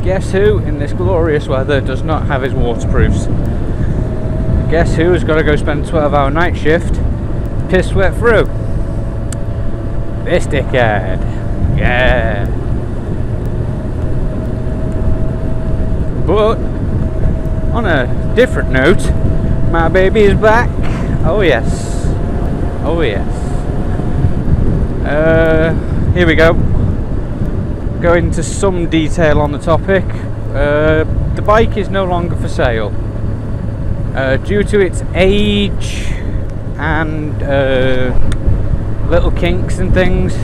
Guess who in this glorious weather does not have his waterproofs? Guess who has got to go spend a 12-hour night shift, piss wet through? This dickhead. Yeah. But on a different note, my baby is back. Oh yes. Oh yes. Here we go. Go into some detail on the topic. The bike is no longer for sale. Due to its age and little kinks and things,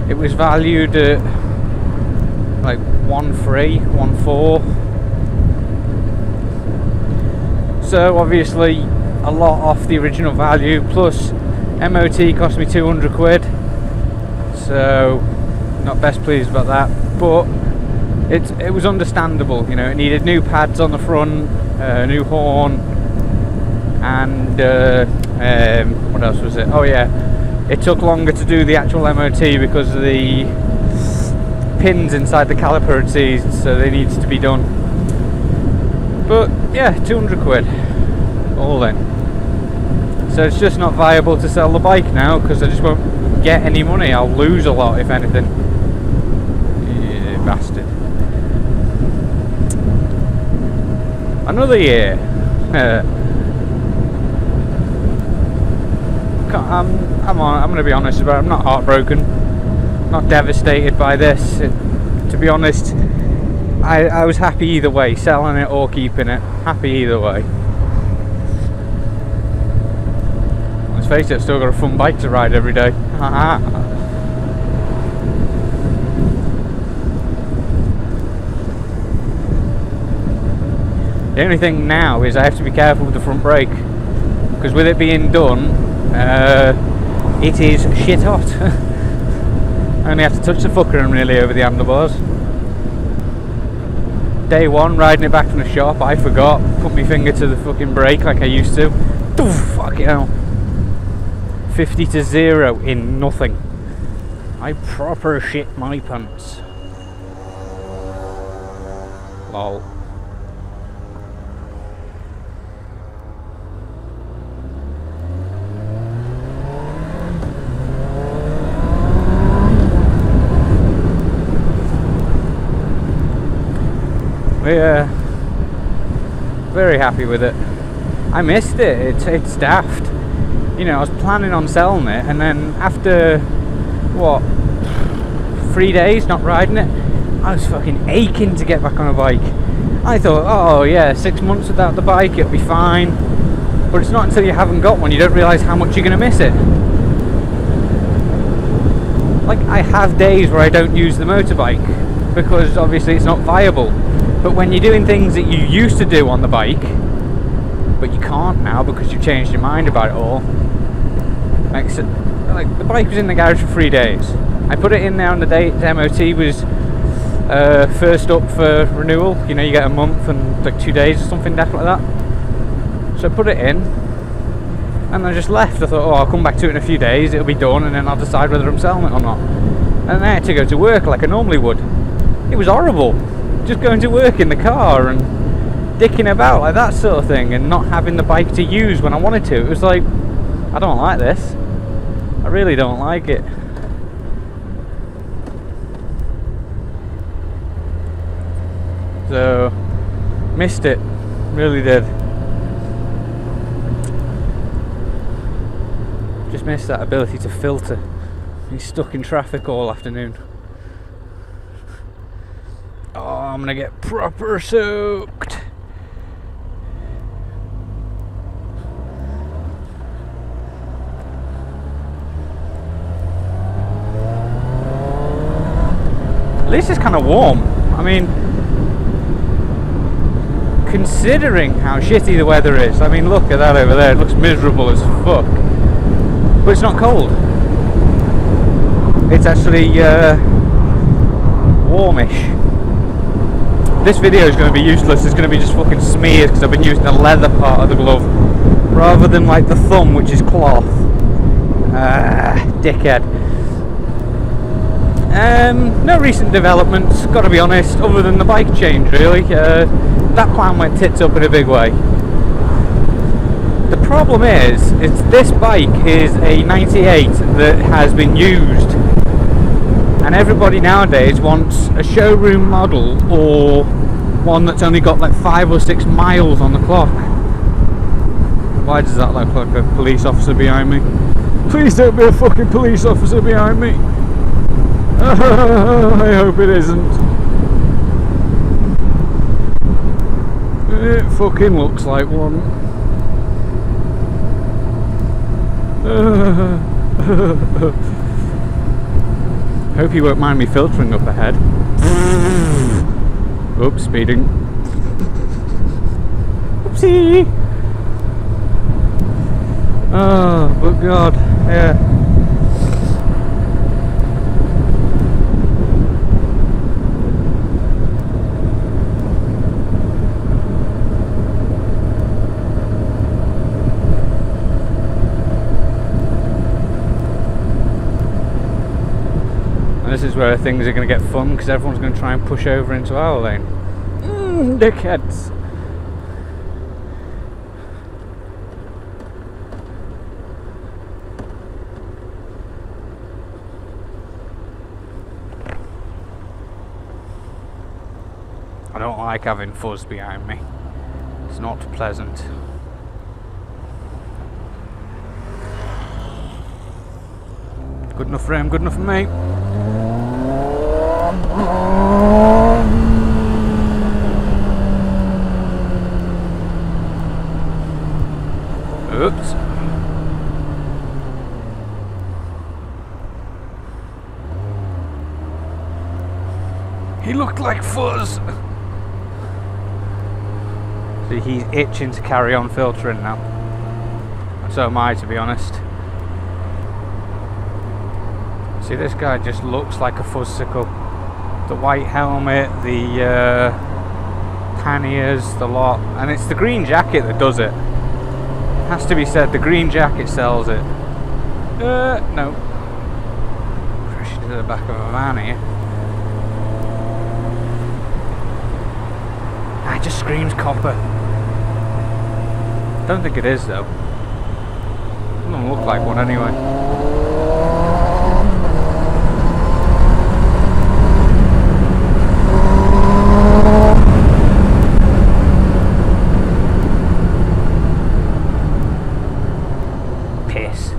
it was valued at like 1.3, 1.4. So obviously a lot off the original value, plus MOT cost me 200 quid, so not best pleased about that, but it was understandable. You know, it needed new pads on the front, new horn, and what else was it? Oh yeah, it took longer to do the actual MOT because of the pins inside the caliper had seized, so they needed to be done. But yeah, 200 quid all in. So it's just not viable to sell the bike now because I just won't get any money. I'll lose a lot if anything. Yeah, bastard. Another year. I'm going to be honest about it. I'm not heartbroken, not devastated by this. To be honest, I was happy either way, selling it or keeping it. Happy either way. Let's face it, I've still got a fun bike to ride every day. The only thing now is I have to be careful with the front brake, because with it being done, it is shit hot. I only have to touch the fucker and really over the handlebars. Day one, riding it back from the shop, I forgot, put my finger to the fucking brake like I used to. Fuck it hell. 50 to 0 in nothing. I proper shit my pants. Lol. We're very happy with it. I missed it. It's daft. You know, I was planning on selling it, and then after what, 3 days not riding it, I was fucking aching to get back on a bike. I thought, oh yeah, 6 months without the bike, it'll be fine. But it's not until you haven't got one you don't realise how much you're going to miss it. Like, I have days where I don't use the motorbike because obviously it's not viable. But when you're doing things that you used to do on the bike, but you can't now because you've changed your mind about it all. Like the bike was in the garage for 3 days. I put it in there on the day its MOT was first up for renewal. You know, you get a month and like 2 days or something daft like that. So I put it in, and I just left. I thought, oh, I'll come back to it in a few days, it'll be done, and then I'll decide whether I'm selling it or not. And then I had to go to work like I normally would. It was horrible. Just going to work in the car and dicking about like that sort of thing, and not having the bike to use when I wanted to. It was like, I don't like this. I really don't like it. So, missed it. Really did. Just missed that ability to filter. He's stuck in traffic all afternoon. Oh, I'm gonna get proper soaked. At least it's kind of warm. I mean, considering how shitty the weather is. I mean, look at that over there. It looks miserable as fuck. But it's not cold. It's actually warmish. This video is going to be useless. It's going to be just fucking smeared because I've been using the leather part of the glove rather than like the thumb, which is cloth. Dickhead. No recent developments, gotta be honest, other than the bike change really. That plan went tits up in a big way. The problem is this bike is a 98 that has been used, and everybody nowadays wants a showroom model or one that's only got like 5 or 6 miles on the clock. Why does that look like a police officer behind me? Please don't be a fucking police officer behind me. I hope it isn't. It fucking looks like one. Hope you won't mind me filtering up ahead. Oops, speeding. Oopsie! Oh, but God, yeah. And this is where things are going to get fun, because everyone's going to try and push over into our lane. Dickheads. I don't like having fuzz behind me. It's not pleasant. Good enough for him, good enough for me. Oops. He looked like fuzz. See, he's itching to carry on filtering now. And so am I, to be honest. See, this guy just looks like a fuzzsicle. The white helmet, the panniers, the lot. And it's the green jacket that does it. Has to be said, the green jacket sells it. No. Crash into the back of a van here. It just screams copper. Don't think it is though. Doesn't look like one anyway. Piss.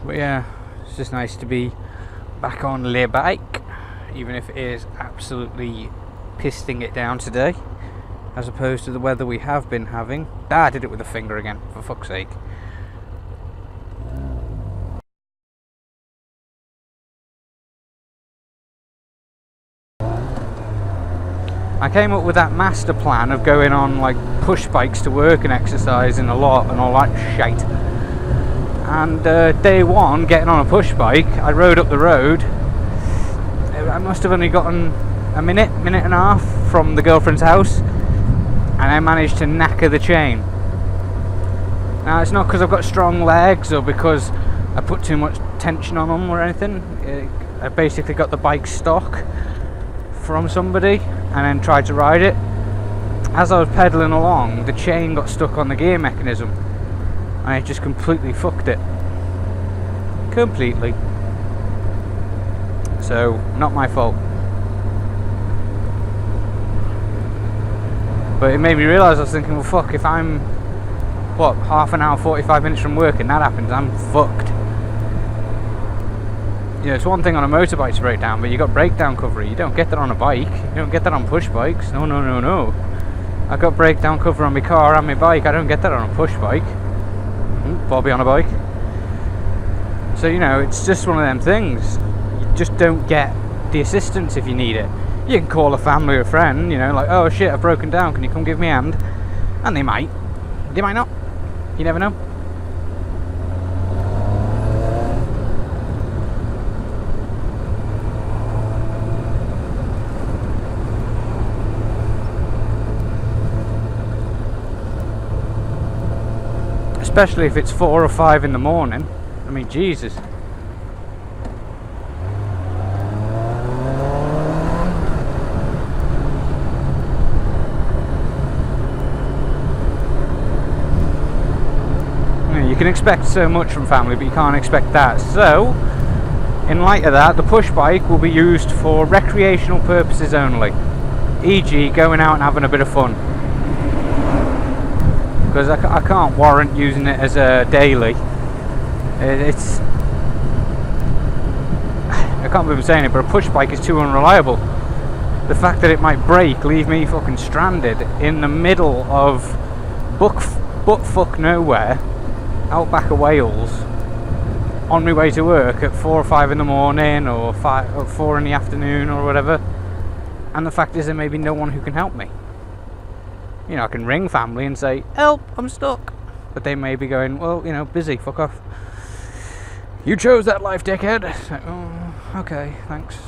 But yeah, it's just nice to be back on le bike, even if it is absolutely pisting it down today, as opposed to the weather we have been having. I did it with a finger again, for fuck's sake. I came up with that master plan of going on like push bikes to work and exercising a lot and all that shite. And day one, getting on a push bike, I rode up the road. I must have only gotten a minute and a half from the girlfriend's house, and I managed to knacker the chain. Now, it's not because I've got strong legs or because I put too much tension on them or anything. I basically got the bike stock from somebody and then tried to ride it. As I was pedaling along, the chain got stuck on the gear mechanism, and it just completely fucked it. Completely. So, not my fault. But it made me realise, I was thinking, well fuck, if I'm, what, half an hour, 45 minutes from work and that happens, I'm fucked. You know, it's one thing on a motorbike to break down, but you got breakdown cover. You don't get that on a bike. You don't get that on push bikes. No, no, no, no. I got breakdown cover on my car and my bike. I don't get that on a push bike. Bobby on a bike. So, you know, it's just one of them things. You just don't get the assistance if you need it. You can call a family or a friend, you know, like, oh shit, I've broken down, can you come give me a hand? And they might not. You never know. especially if it's 4 or 5 in the morning. I mean, Jesus. You can expect so much from family, but you can't expect that. So, in light of that, the push bike will be used for recreational purposes only, e.g. going out and having a bit of fun, because I can't warrant using it as a daily. It's, I can't believe I'm saying it, but a push bike is too unreliable. The fact that it might break, leave me fucking stranded in the middle of butt-fuck nowhere, out back of Wales, on my way to work at 4 or 5 in the morning, or 4 in the afternoon, or whatever. And the fact is, there may be no one who can help me. You know, I can ring family and say, help, I'm stuck. But they may be going, well, you know, busy, fuck off. You chose that life, dickhead. So, oh, okay, thanks.